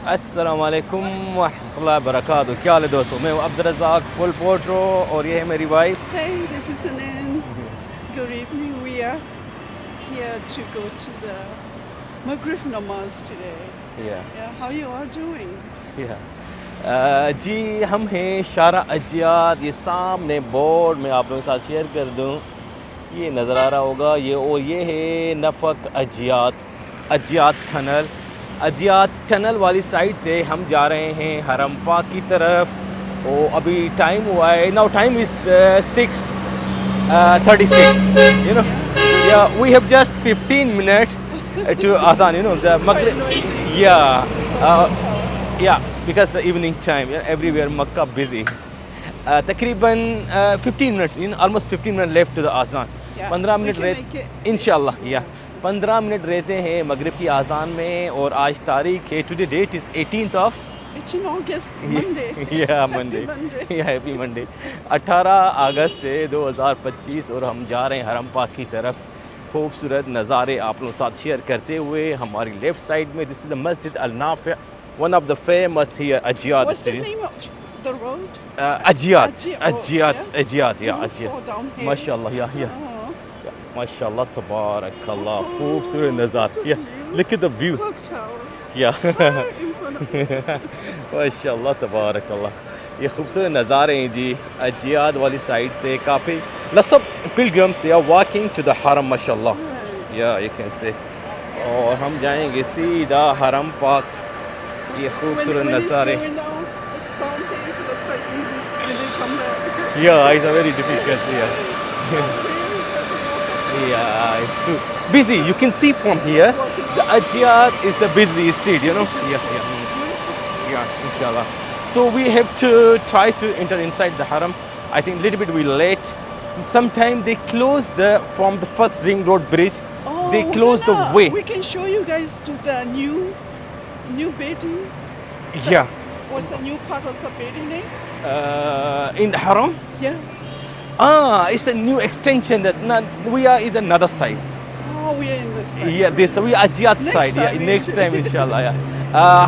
अस्सलाम वालेकुम वरहमतुल्लाहि वबरकातुहू। क्या हाल है दोस्तों? मैं हूँ अब्दुल रज़ाक फुल पोट्रो और ये है मेरी wife. Hey, this is Anin. Good evening. We are here to go to the Maghrib namaz today. या Yeah, how you all doing? या जी हम हैं शारा अजियात। ये सामने बोर्ड मैं आप लोगों के साथ शेयर कर दूँ, ये नज़र आ रहा होगा ये, और ये है नफ़क अजियात टनल। अजियात टनल वाली साइड से हम जा रहे हैं हरम पाक की तरफ। और अभी टाइम हुआ है, now time is 6:36, Yeah, yeah, we have just 15 minutes to azan, the quite maghrib. noisy. Yeah, Clubhouse. yeah, because the evening time, yeah, everywhere Makkah busy. तकरीबन 15 minute, almost 15 minute left to the आज़ान। Yeah, 15 we minute can make it. इंशाल्लाह, या Yeah. 15 minute रहते हैं मगरिब की आज़ान में। और आज तारीख है, today that is 18th of 18 August, Monday. या Happy मंडे, Monday. या हैप्पी मंडे। 18 अगस्त है 2025 और हम जा रहे हैं हरम पाक की तरफ। खूबसूरत नज़ारे आप लोगों के साथ शेयर करते हुए हमारी लेफ़्ट साइड में दिस इज़ द मस्जिद Al Nafi, one of the famous here Ajyad What's the street. name of the road? Ajyad Ajia Road, Ajyad yeah? Ajyad या Don't अजियात। fall down hills. माशाल्लाह, या Oh, माशाल्लाह तबारकल्लाह, oh, खूबसूरत look नज़ारा। at the या view. Look at the view, Clock tower. या Right in front of me. माशाल्लाह तबारकल्लाह, ये खूबसूरत नज़ारे हैं जी। अजियात वाली साइड से काफ़ी lots of pilgrims they are walking to the haram माशाल्लाह, Right. या you can say। और हम जाएंगे सीधा हरम पाक। ये खूबसूरत When it's नज़ारे, going down, it's downhill, it looks like easy. When they come back. या इट्स अ वेरी डिफिकल्ट, या Right. Up here is like a walk up the hill. yeah, it's too busy. You can see from here, Walking the up Ajiyat is the busy street, this is Yeah, yeah, beautiful. yeah, inshallah. So we have to try to enter inside the haram. I think little bit we late. Sometimes they close from the first ring road bridge. They Oh, close the way. we can show you guys to the new building. Yeah. What's the new part of the building name? In the haram. Yes. It's a new extension that we are in another side. Oh, we are in this side. Yeah, this we Ajiyat Next side. Yeah, time we next should. time इंशाल्लाह। या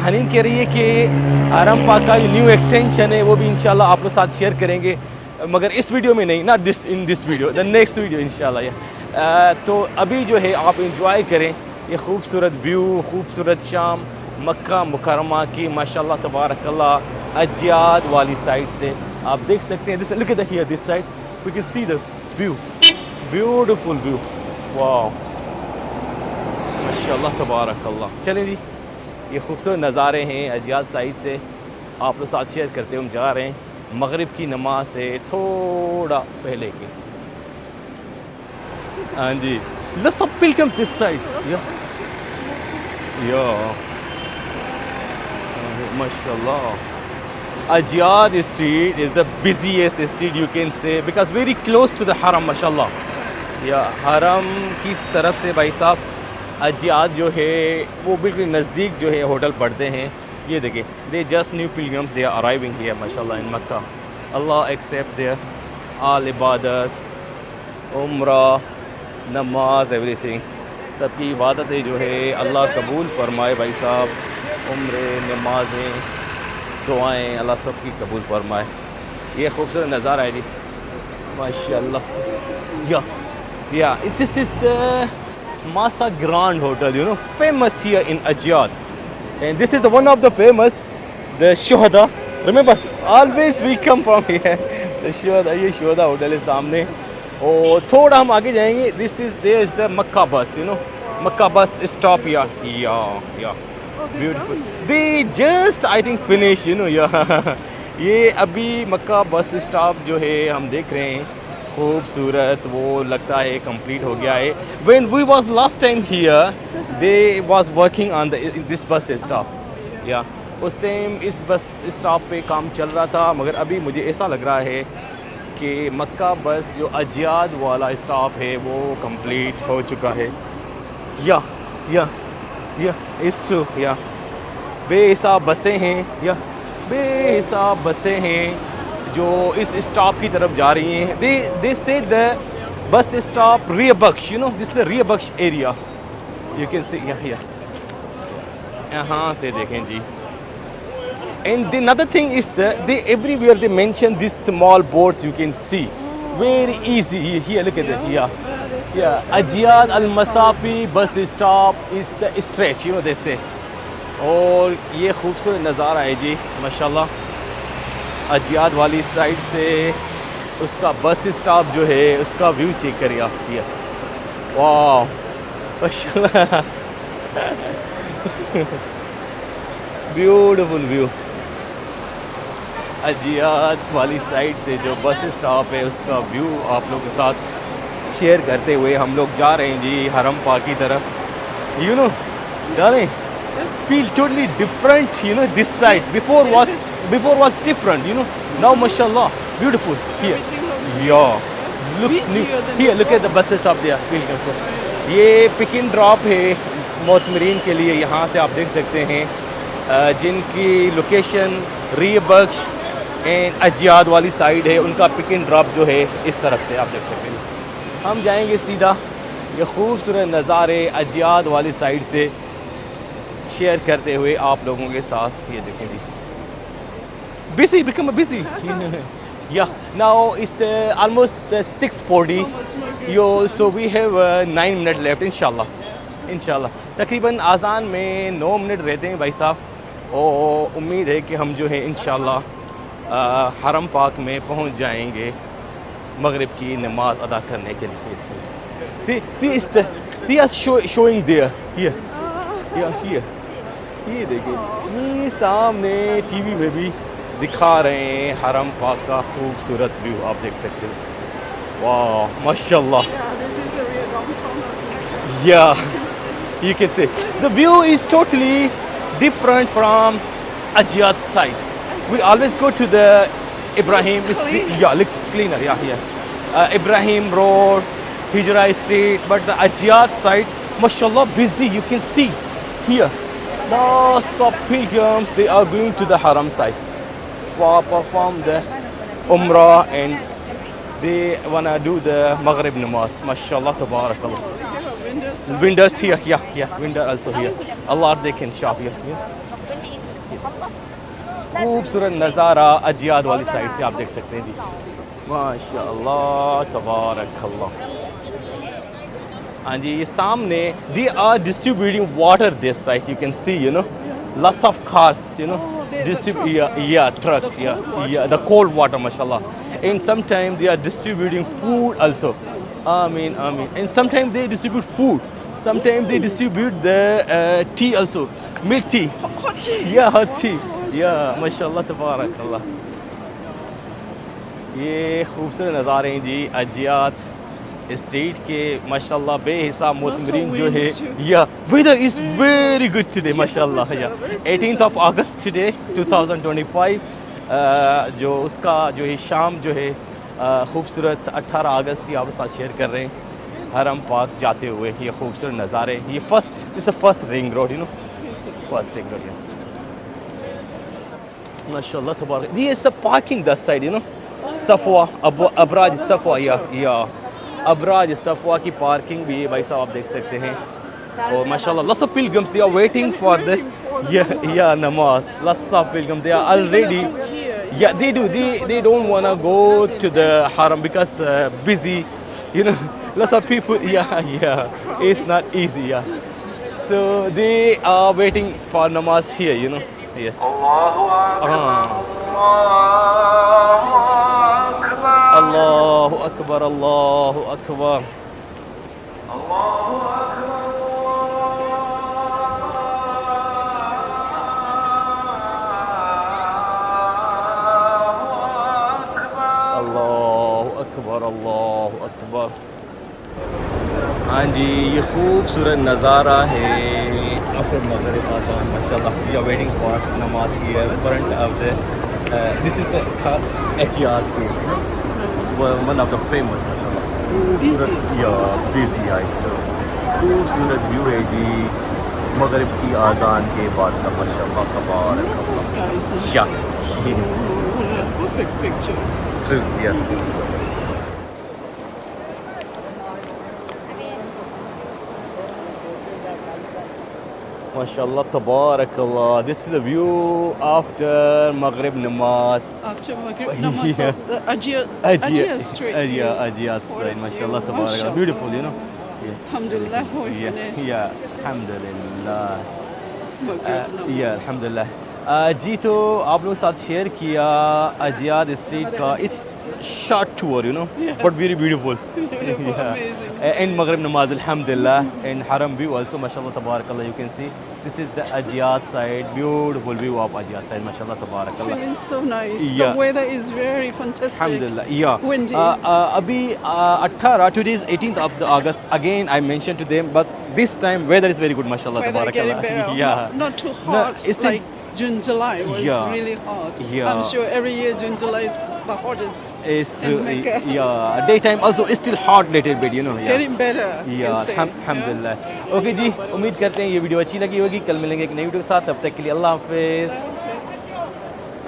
हनीन कह रही है कि हरम पाक का जो न्यू एक्सटेंशन है वो भी इंशाल्लाह आप लोग साथ शेयर करेंगे, मगर इस वीडियो में नहीं, not this in this video, the next video इंशाल्लाह। या तो अभी जो है आप इंजॉय करें ये खूबसूरत व्यू, खूबसूरत शाम मक्का मुकरमा की माशाल्लाह तबारकल्लाह। अजियात वाली साइड से आप देख सकते हैं, this look at here this side we can see the view, beautiful view, wow माशाल्लाह तबारकल्लाह। चलें जी, ये खूबसूरत नज़ारे हैं अजियात साइड से आप लोग साथ शेयर करते हुए हम जा रहे हैं मगरिब की नमाज से थोड़ा पहले के। हाँ जी, let's up pilgrim this side. That's Yeah, the street. yeah, mashallah. Ajiyad street is the busiest street you can say because very close to the haram mashallah. या हरम की तरफ से भाई साहब अजियात जो है वो बिल्कुल नज़दीक जो है होटल पड़ते हैं। ये देखें, they just new pilgrims they are arriving here माशाल्लाह इन मक्का। अल्लाह एक्सेप्ट देयर ऑल इबादत, उम्रा, नमाज, एवरीथिंग। सबकी इबादतें जो है अल्लाह कबूल फरमाए भाई साहब। उम्रे, नमाजें, दुआएं अल्लाह सबकी कबूल फरमाए। ये खूबसूरत नज़ारा है जी माशाल्लाह। Yeah, this is the Masa Grand Hotel, famous here in Ajiyat. And this is the one of the famous, the Shuhada. Remember, always we come from here. The Shuhada, ये Shuhada होटल है सामने। और थोड़ा हम आगे जाएंगे, there is the Makkah bus, Makkah bus stop here. Yeah, Oh, they're beautiful. done it. They just I think finish, yeah. ये अभी मक्का बस स्टॉप जो है हम देख रहे हैं खूबसूरत, वो लगता है कंप्लीट हो गया है। When we was last time here they was working on this bus stop. या उस टाइम इस बस स्टॉप पे काम चल रहा था, मगर अभी मुझे ऐसा लग रहा है कि मक्का बस जो अजियाद वाला स्टॉप है वो कंप्लीट हो चुका है। या इट्स ट्रू। या बेहिसाब बसें हैं, या बेहिसाब बसें हैं जो इस स्टॉप की तरफ जा रही हैं। दे से द बस स्टॉप रियबख्श, दिस द रियबख्श एरिया, यू कैन सी। यहाँ से देखें जी And the another thing is that they everywhere they mention these small boards you can see. Very easy. Here, look at that. Yeah. Yeah. Ajiyad Al Masafi bus stop is the stretch, you know they say. और ये खूबसूरत नज़ारा है जी माशाल्लाह अजियाद वाली side से उसका bus stop जो है उसका व्यू चेक करिए आप ये वाह माशाल्लाह ब्यूटीफुल व्यू अजियाद वाली साइड से जो बस स्टॉप है उसका व्यू आप लोगों के साथ शेयर करते हुए हम लोग जा रहे हैं जी हरम पाक की तरफ यू नो जा रहे हैं Yes. feel totally different you know this side before was different you know now mashallah beautiful here Everything looks yeah looks new busier than here look at the before. buses up there feel comfort ये pick and drop है मोतमरीन के लिए यहाँ से आप देख सकते हैं जिनकी लोकेशन रियबख्श एंड अजियाद वाली साइड है उनका पिक एंड ड्रॉप जो है इस तरफ से आप देख सकते हैं हम जाएंगे सीधा ये खूबसूरत नज़ारे अजियाद वाली साइड से शेयर करते हुए आप लोगों के साथ ये देखें जी busy become busy yeah now it's the almost 6:40 Almost Maghrib yo time. so we have 9 minutes left इंशाल्लाह तकरीबन आज़ान में 9 मिनट रहते हैं भाई साहब और उम्मीद है कि हम जो है इंशाल्लाह हरम पाक में पहुंच जाएंगे मगरिब की नमाज अदा करने के लिए they are showing there here ये देखिए ये सामने टीवी में भी दिखा रहे हैं हरम पाक का खूबसूरत व्यू आप देख सकते हो वाह माशाल्लाह Yeah, this is the real downtown of Mecca. yeah you can see the view is totally different from Ajiyad side we always go to the Ibrahim Looks street clean. yeah looks cleaner yeah Ibrahim Road Hijra Street but the Ajiyad side mashallah busy you can see here lots of pilgrims they are going to the Haram side for perform the Umrah and they wanna do the Maghrib namaz mashallah tabarakallah Oh, they have a window stop. windows here yeah window also here Allah they can shop here खूबसूरत नज़ारा अजियाद वाली side से आप देख सकते हैं जी माशाल्लाह तबारकल्लाह हाँ जी ये सामने they are distributing water this side you can see you know lots of cars you know Oh, the truck, yeah trucks The cold water. yeah the cold water mashallah and sometimes they are distributing food also Ameen and sometimes they distribute food sometimes they distribute the tea also milk tea Hot tea. yeah hot tea yeah mashallah tabarakallah ये खूबसूरत नज़ारे हैं जी अजियात street के माशाल्लाह बेहिसाब मुतमरीन जो है winds too. या weather is very good today माशाल्लाह या 18th of August टुडे 2025 जो उसका जो है शाम जो है खूबसूरत 18 अगस्त की आपके साथ शेयर कर रहे हैं हरम पाक जाते हुए ये खूबसूरत नज़ारे ये first ring road you know first ring road माशाल्लाह तबारक ये सब parking that side you know Safwa Abraj Safwa या अबराज सफ़वा की पार्किंग भी भाई साहब आप देख सकते हैं और माशाल्लाह lots of pilgrims they are waiting for the namaz lots of pilgrims they are So they're gonna already do here. yeah they don't want to go to the haram because busy you know lots of people yeah it's not easy yeah so they are waiting for namaz here you know here Allahu Akbar Allahu Akbar Allahu Akbar Allahu Akbar हाँ जी ये खूबसूरत नज़ारा है after मगरिब आज़ान माशाल्लाह we are waiting for नमाज here front of the this is the HR one of the famous खूबसूरत या बिजी आइस्टर खूबसूरत व्यू है जी मगरिब की आज़ान के बाद का माशाल्लाह तबारक Blue skies and या perfect picture. स्ट्रीट या MashaAllah, tabarakallah. This is the view after Maghrib namaz. After Maghrib namaz, Yeah. the Ajia Street. Ajia, view. Ajia What a side. MashaAllah, view, tabarakallah. mashallah. Beautiful, you know. Yeah. Alhamdulillah, we Yeah, finished yeah, alhamdulillah. Maghrib namaz. या अल्हम्दुलिल्लाह जी तो आप लोगों के साथ share किया Ajyad street का short tour you know Yes. But very beautiful Beautiful, amazing. And मगरिब नमाज अल्हम्दुलिल्लाह एंड हरम व्यू आल्सो माशाल्लाह तबारकल्लाह you can see this is the Ajyad side beautiful view of Ajyad side माशाल्लाह तबारकल्लाह Feeling so nice. Yeah. The weather is very fantastic. Alhamdulillah, yeah. Windy. अभी 18 today is 18th of the August. Again, I mentioned to them, but this time weather is very good, mashallah. Weather getting tabarakallah. better. Yeah. Not too hot. it's the- like June, July was Yeah. really hot. Yeah. I'm sure every year June, July is the hottest. It's in Mecca. yeah. Daytime also is still hot little bit, you know. Yeah. Getting better. you Yeah, can say. alhamdulillah. Okay जी, उम्मीद करते हैं ये video अच्छी लगी होगी. कल मिलेंगे एक नई वीडियो के साथ. तब तक के लिए अल्लाह हाफिज़.